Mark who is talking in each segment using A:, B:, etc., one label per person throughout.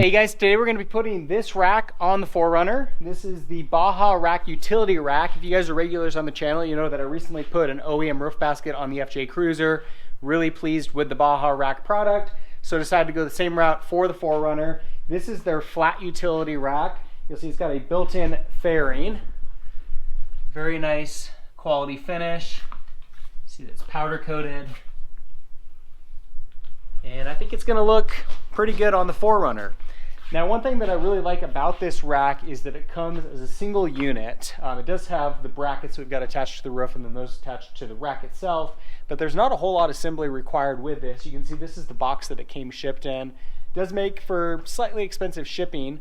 A: Hey guys, today we're going to be putting this rack on the 4Runner. This is the BajaRack Utility Rack. If you guys are regulars on the channel, you know that I recently put an OEM roof basket on the FJ Cruiser. Really pleased with the BajaRack product, so decided to go the same route for the 4Runner. This is their flat utility rack. You'll see it's got a built-in fairing. Very nice quality finish. See that it's powder coated. And I think it's going to look pretty good on the 4Runner. Now, one thing that I really like about this rack is that it comes as a single unit. It does have the brackets we've got attached to the roof and then those attached to the rack itself, but there's not a whole lot of assembly required with this. You can see this is the box that it came shipped in. It does make for slightly expensive shipping,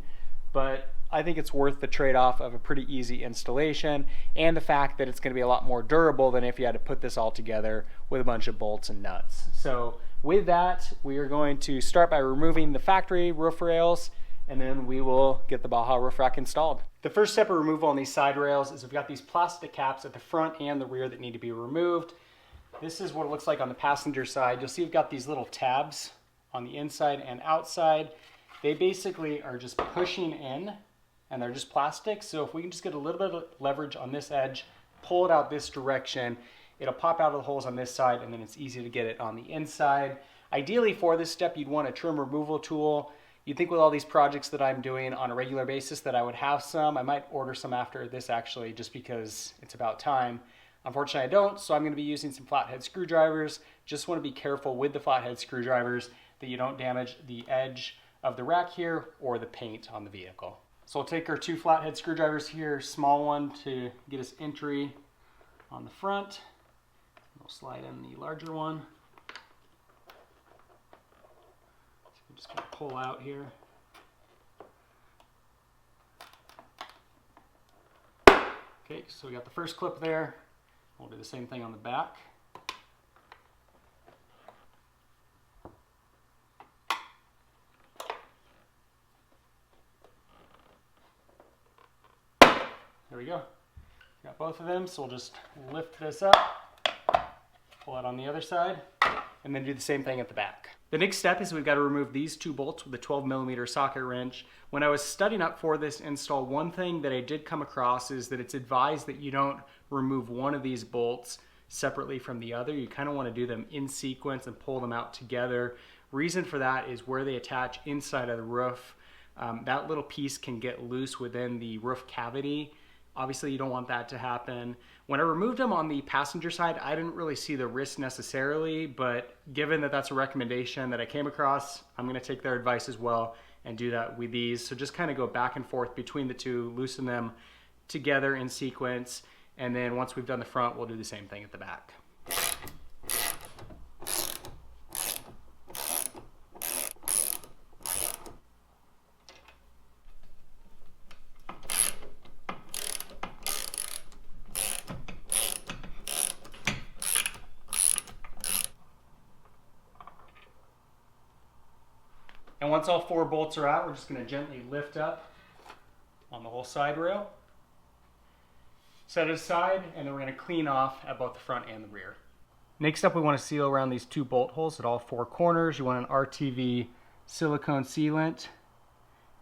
A: but I think it's worth the trade-off of a pretty easy installation and the fact that it's going to be a lot more durable than if you had to put this all together with a bunch of bolts and nuts. So with that, we are going to start by removing the factory roof rails, and then we will get the Baja roof rack installed. The first step of removal on these side rails is we've got these plastic caps at the front and the rear that need to be removed. This is what it looks like on the passenger side. You'll see we've got these little tabs on the inside and outside. They basically are just pushing in, and they're just plastic. So if we can just get a little bit of leverage on this edge, pull it out this direction, it'll pop out of the holes on this side, and then it's easy to get it on the inside. Ideally for this step, you'd want a trim removal tool. You'd think with all these projects that I'm doing on a regular basis that I would have some. I might order some after this actually, just because it's about time. Unfortunately, I don't, so I'm going to be using some flathead screwdrivers. Just want to be careful with the flathead screwdrivers that you don't damage the edge of the rack here or the paint on the vehicle. So we'll take our two flathead screwdrivers here, small one to get us entry on the front. We'll slide in the larger one. So we're just going to pull out here. Okay, so we got the first clip there. We'll do the same thing on the back. There we go. Got both of them, so we'll just lift this up, pull it on the other side, and then do the same thing at the back. The next step is we've got to remove these two bolts with a 12mm socket wrench. When I was studying up for this install, one thing that I did come across is that it's advised that you don't remove one of these bolts separately from the other. You kind of want to do them in sequence and pull them out together. Reason for that is where they attach inside of the roof, that little piece can get loose within the roof cavity. Obviously, you don't want that to happen. When I removed them on the passenger side, I didn't really see the risk necessarily, but given that that's a recommendation that I came across, I'm going to take their advice as well and do that with these. So just kind of go back and forth between the two, loosen them together in sequence, and then once we've done the front, we'll do the same thing at the back. And once all four bolts are out, we're just going to gently lift up on the whole side rail, set it aside, and then we're going to clean off at both the front and the rear. Next up, we want to seal around these two bolt holes at all four corners. You want an RTV silicone sealant,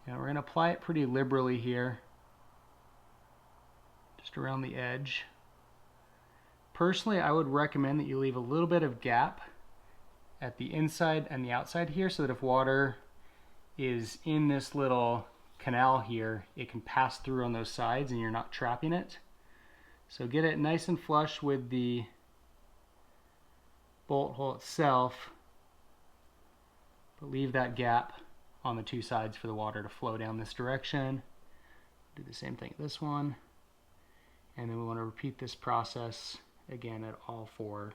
A: and we're going to apply it pretty liberally here, just around the edge. Personally, I would recommend that you leave a little bit of gap at the inside and the outside here, so that if water is in this little canal here, it can pass through on those sides and you're not trapping it. So get it nice and flush with the bolt hole itself, but leave that gap on the two sides for the water to flow down this direction. Do the same thing at this one, and then we want to repeat this process again at all four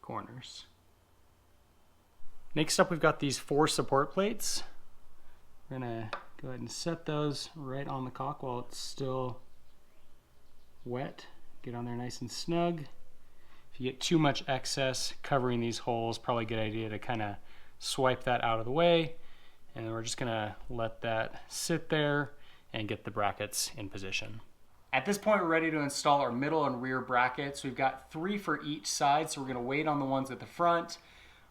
A: corners. Next up, we've got these four support plates. We're going to go ahead and set those right on the caulk while it's still wet. Get on there nice and snug. If you get too much excess covering these holes, probably a good idea to kind of swipe that out of the way. And then we're just going to let that sit there and get the brackets in position. At this point, we're ready to install our middle and rear brackets. We've got 3 for each side, so we're going to wait on the ones at the front.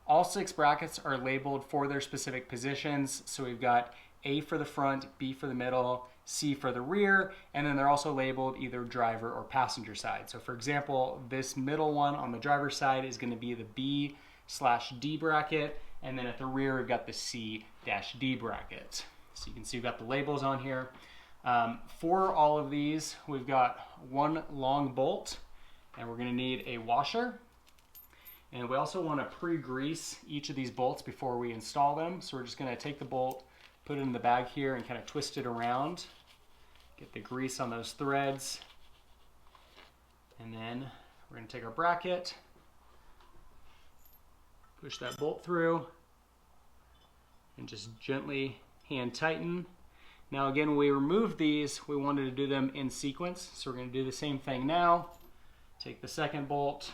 A: All 6 brackets are labeled for their specific positions. So we've got A for the front, B for the middle, C for the rear, and then they're also labeled either driver or passenger side. So for example, this middle one on the driver's side is going to be the B/D bracket, and then at the rear we've got the C-D bracket. So you can see we've got the labels on here. For all of these, we've got one long bolt, and we're going to need a washer. And we also want to pre-grease each of these bolts before we install them. So we're just going to take the bolt, put it in the bag here, and kind of twist it around. Get the grease on those threads. And then we're going to take our bracket, push that bolt through, and just gently hand tighten. Now again, when we removed these, we wanted to do them in sequence. So we're going to do the same thing now. Take the second bolt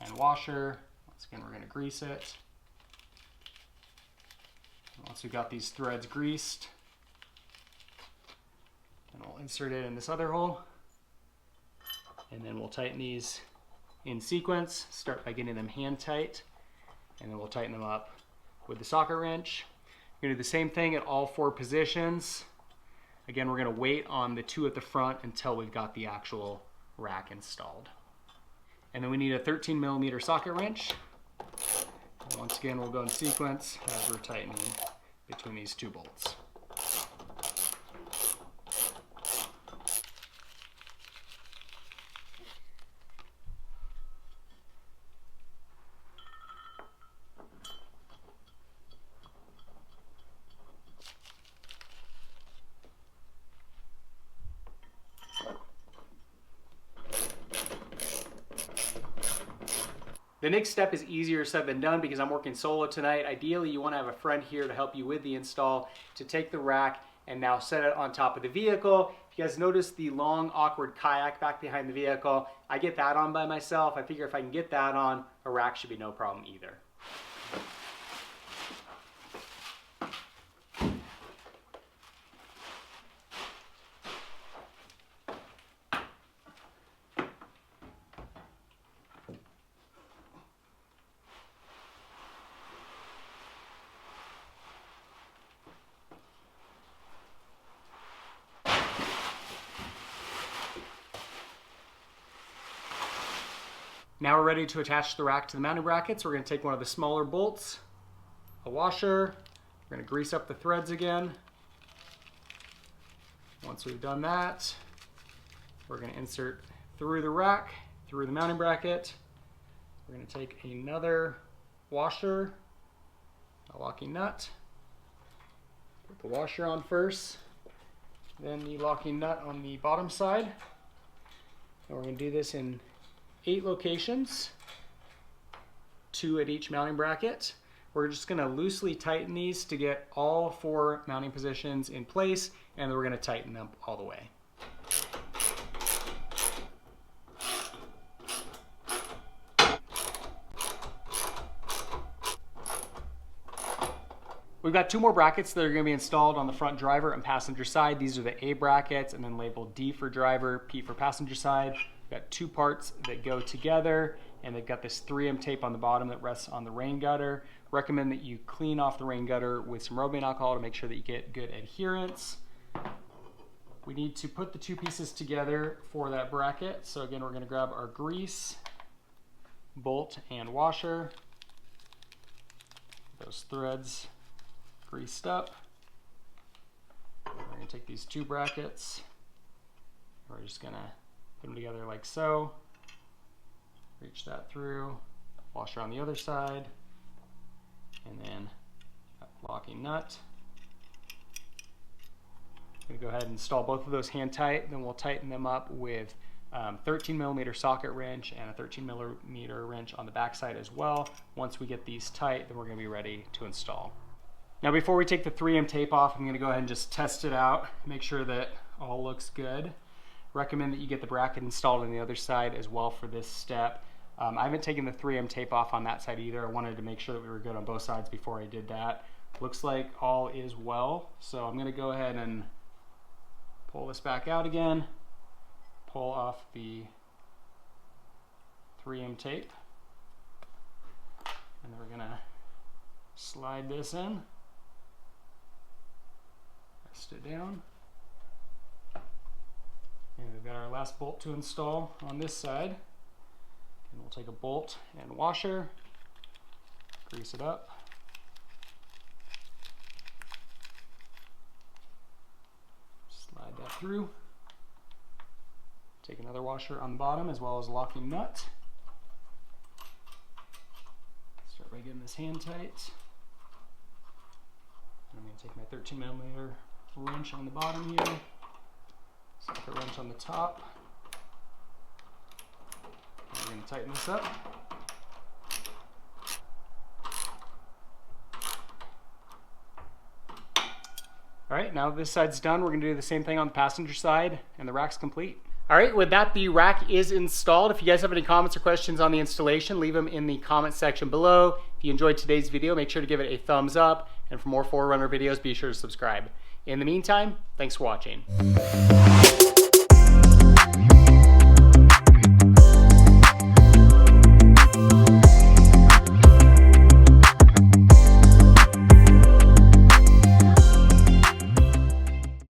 A: and washer. Once again, we're going to grease it. Once we've got these threads greased, then we'll insert it in this other hole. And then we'll tighten these in sequence. Start by getting them hand tight, and then we'll tighten them up with the socket wrench. We're going to do the same thing at all 4 positions. Again, we're going to wait on the 2 at the front until we've got the actual rack installed. And then we need a 13mm socket wrench. And once again, we'll go in sequence as we're tightening between these 2 bolts. The next step is easier said than done because I'm working solo tonight. Ideally, you want to have a friend here to help you with the install, to take the rack and now set it on top of the vehicle. If you guys notice the long, awkward kayak back behind the vehicle, I get that on by myself. I figure if I can get that on, a rack should be no problem either. Now we're ready to attach the rack to the mounting brackets. We're going to take one of the smaller bolts, a washer, we're going to grease up the threads again. Once we've done that, we're going to insert through the rack, through the mounting bracket. We're going to take another washer, a locking nut, put the washer on first, then the locking nut on the bottom side. And we're going to do this in 8 locations, 2 at each mounting bracket. We're just going to loosely tighten these to get all 4 mounting positions in place, and then we're going to tighten them all the way. We've got 2 more brackets that are going to be installed on the front driver and passenger side. These are the A brackets, and then labeled D for driver, P for passenger side. We've got 2 parts that go together, and they've got this 3M tape on the bottom that rests on the rain gutter. Recommend that you clean off the rain gutter with some Rogaine alcohol to make sure that you get good adherence. We need to put the 2 pieces together for that bracket. So again, we're going to grab our grease, bolt, and washer. Those threads greased up. We're going to take these 2 brackets. We're just going to put them together like so. Reach that through. Washer on the other side. And then locking nut. I'm going to go ahead and install both of those hand tight. Then we'll tighten them up with 13mm socket wrench and a 13mm wrench on the back side as well. Once we get these tight, then we're going to be ready to install. Now before we take the 3M tape off, I'm going to go ahead and just test it out, make sure that all looks good. Recommend that you get the bracket installed on the other side as well for this step. I haven't taken the 3M tape off on that side either. I wanted to make sure that we were good on both sides before I did that. Looks like all is well, so I'm going to go ahead and pull this back out again, pull off the 3M tape, and then we're going to slide this in. twist it down. And we've got our last bolt to install on this side. And we'll take a bolt and washer, grease it up. Slide that through. Take another washer on the bottom as well as a locking nut. Start by getting this hand tight. I'm going to take my 13mm wrench on the bottom here, socket wrench on the top. And we're going to tighten this up. All right, now that this side's done, we're going to do the same thing on the passenger side, and the rack's complete. All right, with that, the rack is installed. If you guys have any comments or questions on the installation, leave them in the comment section below. If you enjoyed today's video, make sure to give it a thumbs up. And for more 4Runner videos, be sure to subscribe. In the meantime, thanks for watching.